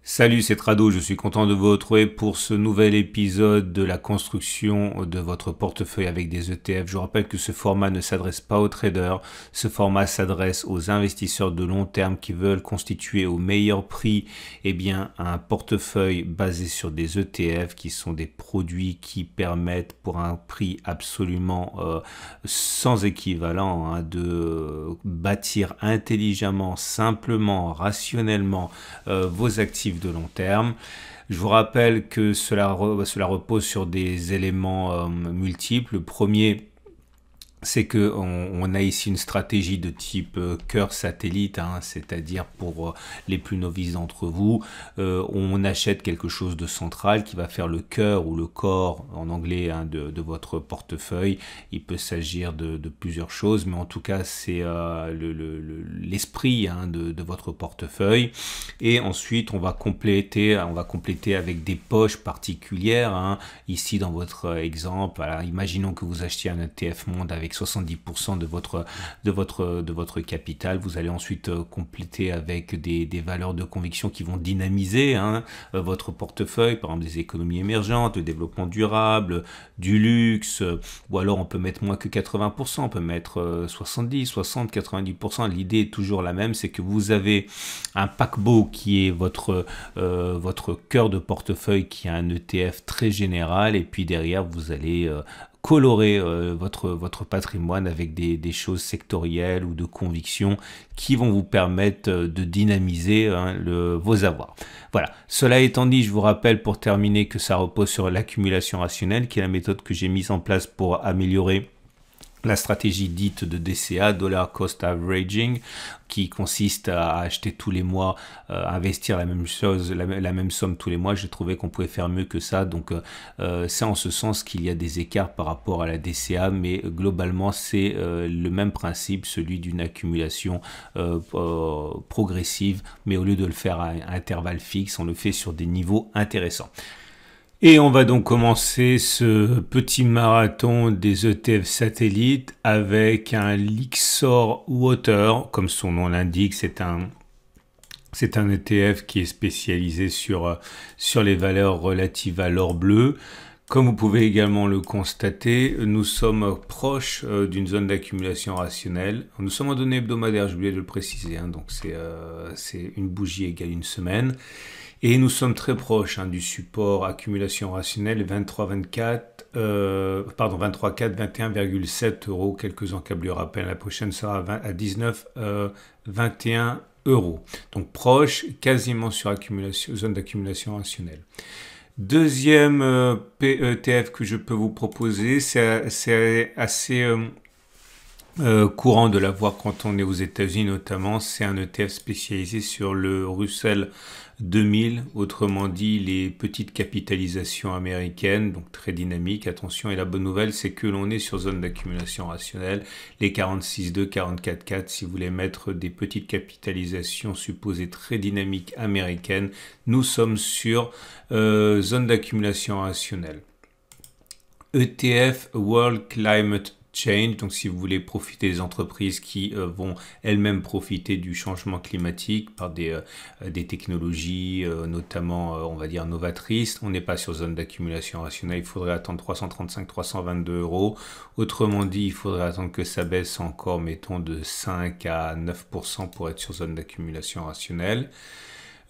Salut, c'est Trado, je suis content de vous retrouver pour ce nouvel épisode de la construction de votre portefeuille avec des ETF. Je vous rappelle que ce format ne s'adresse pas aux traders, ce format s'adresse aux investisseurs de long terme qui veulent constituer au meilleur prix un portefeuille basé sur des ETF qui sont des produits qui permettent pour un prix absolument sans équivalent de bâtir intelligemment, simplement, rationnellement vos actifs de long terme. Je vous rappelle que cela repose sur des éléments multiples. Le premier, c'est que on a ici une stratégie de type cœur satellite, c'est-à-dire pour les plus novices d'entre vous, on achète quelque chose de central qui va faire le cœur ou le corps en anglais de votre portefeuille. Il peut s'agir de plusieurs choses, mais en tout cas c'est l'esprit de votre portefeuille. Et ensuite on va compléter avec des poches particulières. Ici dans votre exemple, alors, imaginons que vous achetiez un ETF monde avec 70% de votre capital. Vous allez ensuite compléter avec des valeurs de conviction qui vont dynamiser votre portefeuille, par exemple des économies émergentes, le développement durable, du luxe, ou alors on peut mettre moins que 80%, on peut mettre 70, 60, 90%. L'idée est toujours la même, c'est que vous avez un paquebot qui est votre cœur de portefeuille, qui a un ETF très général, et puis derrière vous allez colorer votre patrimoine avec des choses sectorielles ou de conviction qui vont vous permettre de dynamiser vos avoirs. Voilà. Cela étant dit, je vous rappelle pour terminer que ça repose sur l'accumulation rationnelle, qui est la méthode que j'ai mise en place pour améliorer la stratégie dite de DCA, Dollar Cost Averaging, qui consiste à acheter tous les mois, investir la même chose, la même somme tous les mois. J'ai trouvé qu'on pouvait faire mieux que ça, donc c'est en ce sens qu'il y a des écarts par rapport à la DCA, mais globalement c'est le même principe, celui d'une accumulation progressive, mais au lieu de le faire à intervalles fixes, on le fait sur des niveaux intéressants. Et on va donc commencer ce petit marathon des ETF satellites avec un Lyxor Water, comme son nom l'indique, c'est un ETF qui est spécialisé sur les valeurs relatives à l'or bleu. Comme vous pouvez également le constater, nous sommes proches d'une zone d'accumulation rationnelle. Nous sommes en données hebdomadaires, j'ai oublié de le préciser, donc c'est une bougie égale une semaine. Et nous sommes très proches du support accumulation rationnelle 23,4, 21,7 euros. Quelques encablures à peine. La prochaine sera à 19,21 euros. Donc proche, quasiment sur zone d'accumulation rationnelle. Deuxième ETF que je peux vous proposer, c'est assez courant de l'avoir quand on est aux États-Unis notamment, c'est un ETF spécialisé sur le Russell 2000, autrement dit les petites capitalisations américaines, donc très dynamiques. Attention, et la bonne nouvelle, c'est que l'on est sur zone d'accumulation rationnelle, les 46,2, 44,4. Si vous voulez mettre des petites capitalisations supposées très dynamiques américaines, nous sommes sur zone d'accumulation rationnelle. ETF World Climate Change, donc si vous voulez profiter des entreprises qui vont elles-mêmes profiter du changement climatique par des technologies notamment on va dire novatrices, on n'est pas sur zone d'accumulation rationnelle, il faudrait attendre 335-322 euros, autrement dit il faudrait attendre que ça baisse encore mettons de 5 à 9% pour être sur zone d'accumulation rationnelle.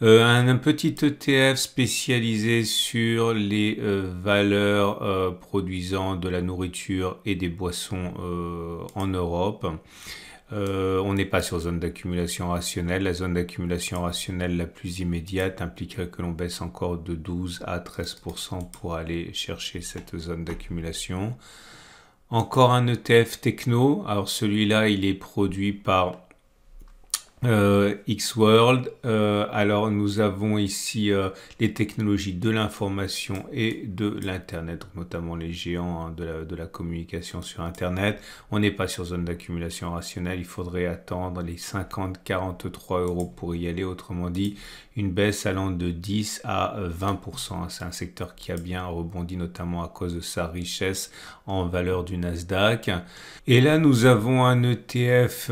Un petit ETF spécialisé sur les valeurs produisant de la nourriture et des boissons en Europe. On n'est pas sur zone d'accumulation rationnelle. La zone d'accumulation rationnelle la plus immédiate impliquerait que l'on baisse encore de 12 à 13% pour aller chercher cette zone d'accumulation. Encore un ETF techno. Alors celui-là, il est produit par X-World. Alors nous avons ici les technologies de l'information et de l'internet, notamment les géants de la communication sur internet. On n'est pas sur zone d'accumulation rationnelle, il faudrait attendre les 50-43 euros pour y aller, autrement dit une baisse allant de 10 à 20%. C'est un secteur qui a bien rebondi notamment à cause de sa richesse en valeur du Nasdaq. Et là nous avons un ETF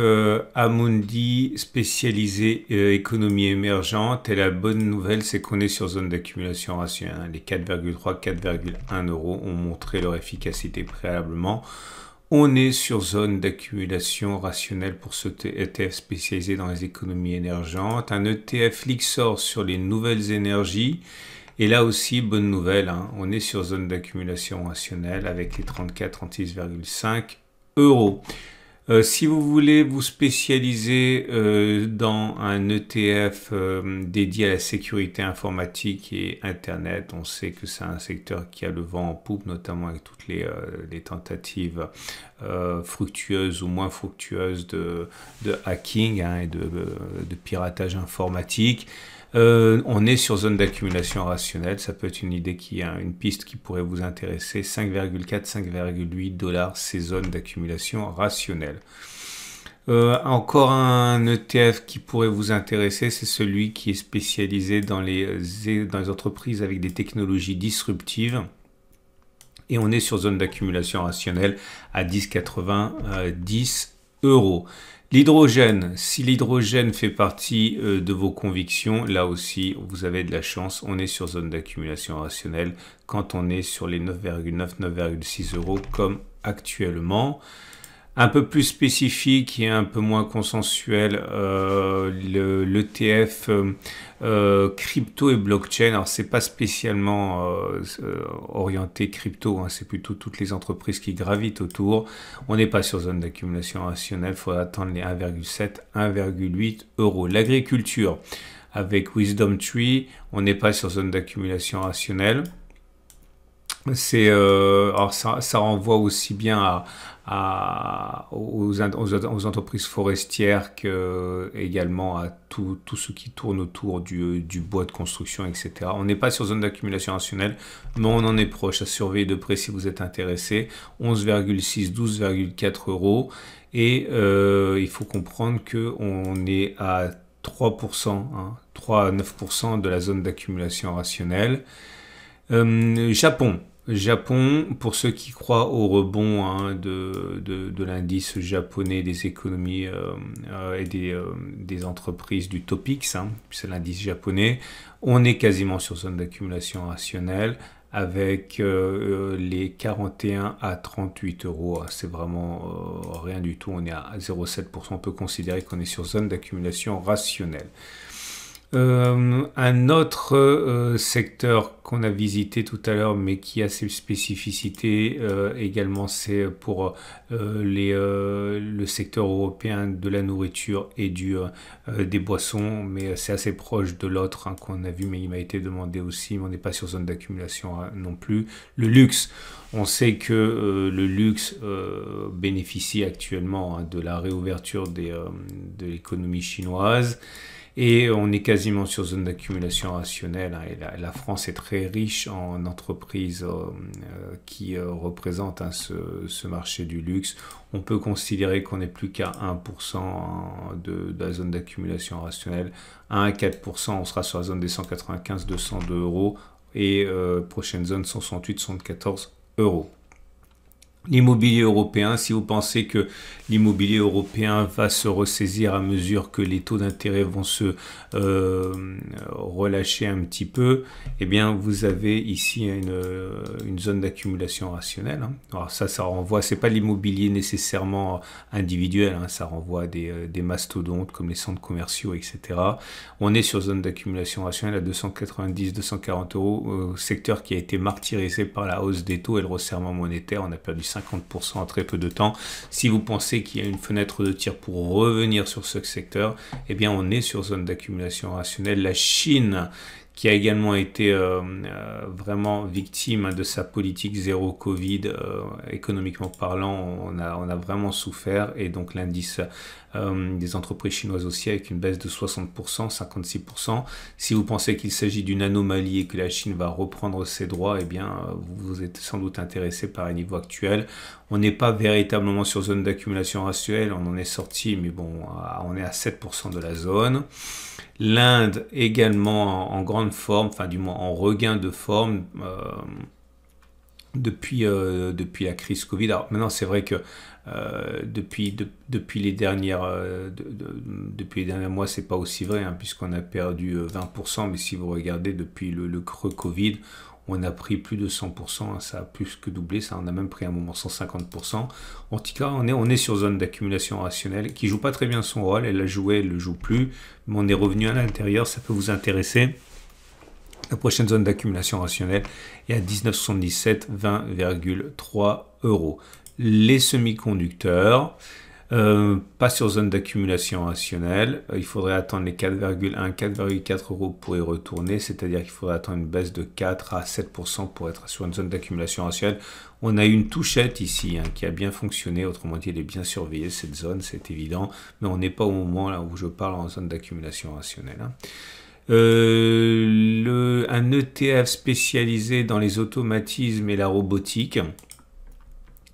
Amundi spécialisé spécialisé économie émergente et la bonne nouvelle c'est qu'on est sur zone d'accumulation rationnelle. Les 4,3, 4,1 euros ont montré leur efficacité préalablement. On est sur zone d'accumulation rationnelle pour ce ETF spécialisé dans les économies émergentes. Un ETF Lixor sur les nouvelles énergies. Et là aussi, bonne nouvelle, on est sur zone d'accumulation rationnelle avec les 34, 36,5 euros. Si vous voulez vous spécialiser dans un ETF dédié à la sécurité informatique et Internet, on sait que c'est un secteur qui a le vent en poupe, notamment avec toutes les tentatives fructueuses ou moins fructueuses de hacking et de piratage informatique. On est sur zone d'accumulation rationnelle, ça peut être une idée une piste qui pourrait vous intéresser. 5,4, 5,8 $, ces zones d'accumulation rationnelle. Encore un ETF qui pourrait vous intéresser, c'est celui qui est spécialisé dans les entreprises avec des technologies disruptives. Et on est sur zone d'accumulation rationnelle à 10,80, 10 euros. L'hydrogène, si l'hydrogène fait partie de vos convictions, là aussi, vous avez de la chance. On est sur zone d'accumulation rationnelle quand on est sur les 9,9, 9,6 euros comme actuellement. Un peu plus spécifique et un peu moins consensuel, l'ETF crypto et blockchain. Alors c'est pas spécialement orienté crypto, c'est plutôt toutes les entreprises qui gravitent autour. On n'est pas sur zone d'accumulation rationnelle, il faudra attendre les 1,7, 1,8 euros. L'agriculture avec Wisdom Tree, on n'est pas sur zone d'accumulation rationnelle. Alors ça renvoie aussi bien aux entreprises forestières que également à tout ce qui tourne autour du bois de construction, etc. On n'est pas sur zone d'accumulation rationnelle, mais on en est proche. À surveiller de près si vous êtes intéressé. 11,6, 12,4 euros. Et il faut comprendre qu'on est à 3%, 3 à 9% de la zone d'accumulation rationnelle. Japon, pour ceux qui croient au rebond de l'indice japonais des économies et des entreprises du Topix, c'est l'indice japonais, on est quasiment sur zone d'accumulation rationnelle avec les 41 à 38 euros. C'est vraiment rien du tout, on est à 0,7%, on peut considérer qu'on est sur zone d'accumulation rationnelle. Un autre secteur qu'on a visité tout à l'heure mais qui a ses spécificités également, c'est pour le secteur européen de la nourriture et des boissons, mais c'est assez proche de l'autre qu'on a vu, mais il m'a été demandé aussi, mais on n'est pas sur zone d'accumulation non plus. Le luxe, on sait que le luxe bénéficie actuellement de la réouverture de l'économie chinoise. Et on est quasiment sur zone d'accumulation rationnelle. Et la France est très riche en entreprises qui représentent ce marché du luxe. On peut considérer qu'on n'est plus qu'à 1% de la zone d'accumulation rationnelle. 1 à 4%, on sera sur la zone des 195, 202 euros. Et prochaine zone, 168, 174 euros. L'immobilier européen, si vous pensez que l'immobilier européen va se ressaisir à mesure que les taux d'intérêt vont se relâcher un petit peu, eh bien vous avez ici une zone d'accumulation rationnelle. Alors ça renvoie, c'est pas l'immobilier nécessairement individuel, ça renvoie à des mastodontes comme les centres commerciaux, etc. On est sur zone d'accumulation rationnelle à 290, 240 euros, secteur qui a été martyrisé par la hausse des taux et le resserrement monétaire. On a perdu 50% en très peu de temps. Si vous pensez qu'il y a une fenêtre de tir pour revenir sur ce secteur, eh bien on est sur zone d'accumulation rationnelle. La Chine, qui a également été vraiment victime de sa politique zéro Covid, économiquement parlant, on a vraiment souffert, et donc l'indice des entreprises chinoises aussi avec une baisse de 60%, 56%. Si vous pensez qu'il s'agit d'une anomalie et que la Chine va reprendre ses droits, eh bien vous êtes sans doute intéressé par un niveau actuel. On n'est pas véritablement sur zone d'accumulation rationnelle, on en est sorti, mais bon, on est à 7% de la zone. L'Inde également en grande forme, enfin du moins en regain de forme. depuis la crise Covid. Alors maintenant, c'est vrai que depuis les derniers mois, c'est pas aussi vrai, hein, puisqu'on a perdu 20%, mais si vous regardez depuis le creux Covid, on a pris plus de 100%, hein, ça a plus que doublé, ça on a même pris à un moment 150%. En tout cas, on est sur zone d'accumulation rationnelle qui joue pas très bien son rôle, elle l'a joué, elle le joue plus, mais on est revenu à l'intérieur, ça peut vous intéresser. La prochaine zone d'accumulation rationnelle est à 19,77, 20,3 euros. Les semi-conducteurs, pas sur zone d'accumulation rationnelle. Il faudrait attendre les 4,1, 4,4 euros pour y retourner, c'est-à-dire qu'il faudrait attendre une baisse de 4 à 7% pour être sur une zone d'accumulation rationnelle. On a eu une touchette ici, hein, qui a bien fonctionné, autrement dit, elle est bien surveillée, cette zone, c'est évident, mais on n'est pas au moment là où je parle en zone d'accumulation rationnelle, hein. Un ETF spécialisé dans les automatismes et la robotique.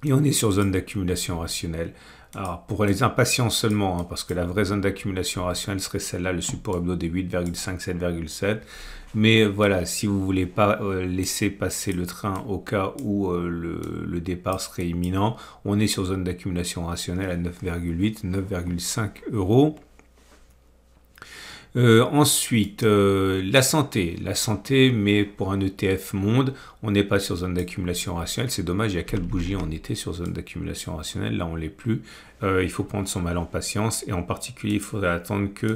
Et on est sur zone d'accumulation rationnelle. Alors, pour les impatients seulement, hein, parce que la vraie zone d'accumulation rationnelle serait celle-là, le support hebdo des 8,5, 7,7. Mais voilà, si vous ne voulez pas laisser passer le train au cas où le départ serait imminent, on est sur zone d'accumulation rationnelle à 9,8, 9,5 euros. Ensuite, la santé, mais pour un ETF monde, on n'est pas sur zone d'accumulation rationnelle. C'est dommage, il y a 4 bougies, on était sur zone d'accumulation rationnelle, là on l'est plus. Il faut prendre son mal en patience et en particulier, il faudrait attendre que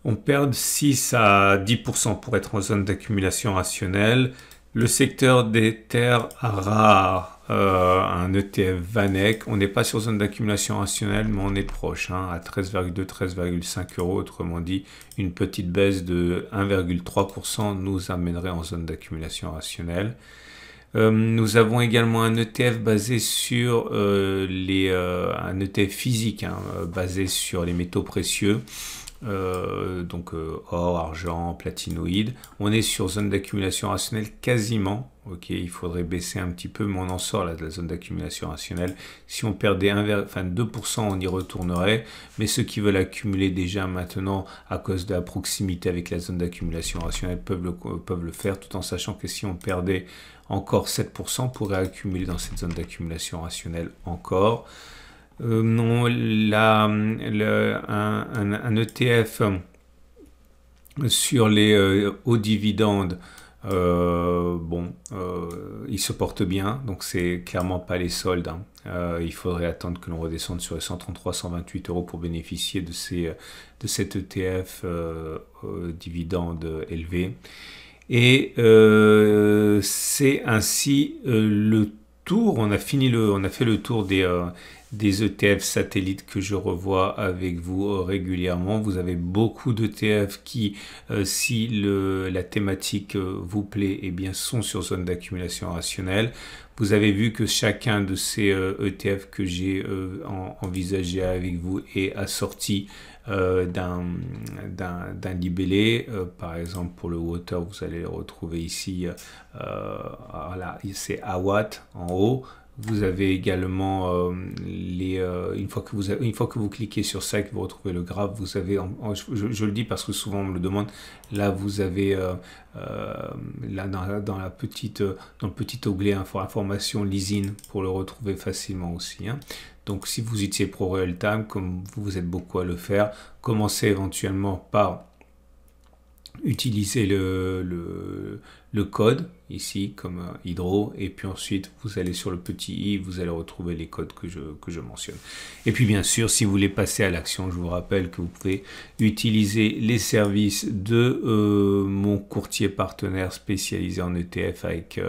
on perde 6 à 10% pour être en zone d'accumulation rationnelle. Le secteur des terres rares, un ETF VanEck, on n'est pas sur zone d'accumulation rationnelle, mais on est proche, hein, à 13,2, 13,5 euros. Autrement dit, une petite baisse de 1,3% nous amènerait en zone d'accumulation rationnelle. Nous avons également un ETF basé sur un ETF physique, hein, basé sur les métaux précieux. Donc or, argent, platinoïde. On est sur zone d'accumulation rationnelle quasiment. Ok, il faudrait baisser un petit peu, mais on en sort là de la zone d'accumulation rationnelle. Si on perdait 2%, on y retournerait. Mais ceux qui veulent accumuler déjà maintenant à cause de la proximité avec la zone d'accumulation rationnelle peuvent le faire, tout en sachant que si on perdait encore 7%, on pourrait accumuler dans cette zone d'accumulation rationnelle encore. Non, un ETF sur les hauts dividendes, il se porte bien, donc c'est clairement pas les soldes, hein. Il faudrait attendre que l'on redescende sur les 133, 128 euros pour bénéficier de cet ETF dividende élevé. Et c'est ainsi le tour. On a fait le tour des ETF satellites que je revois avec vous régulièrement. Vous avez beaucoup d'ETF qui, si la thématique vous plaît, eh bien, sont sur zone d'accumulation rationnelle. Vous avez vu que chacun de ces ETF que j'ai envisagé avec vous est assorti d'un libellé. Par exemple, pour le water, vous allez le retrouver ici. Voilà, c'est AWAT en haut. Vous avez également une fois que vous cliquez sur ça et que vous retrouvez le graphe, vous avez, je le dis parce que souvent on me le demande, là vous avez là dans le petit onglet information leasing pour le retrouver facilement aussi, hein. Donc si vous utilisez Pro Real Time, comme vous êtes beaucoup à le faire, commencez éventuellement par utiliser le code ici comme Hydro, et puis ensuite vous allez sur le petit i, vous allez retrouver les codes que je mentionne. Et puis bien sûr, si vous voulez passer à l'action, je vous rappelle que vous pouvez utiliser les services de mon courtier partenaire spécialisé en ETF avec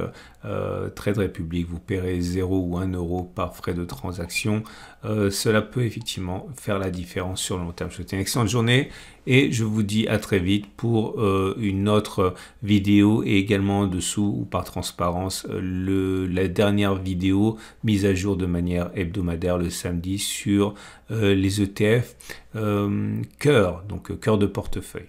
Trade Republic. Vous paierez 0 ou 1 euro par frais de transaction. Cela peut effectivement faire la différence sur le long terme. Je vous souhaite une excellente journée et je vous dis à très vite pour une autre vidéo, et également en dessous ou par transparence la dernière vidéo mise à jour de manière hebdomadaire le samedi sur les ETF cœur, donc cœur de portefeuille.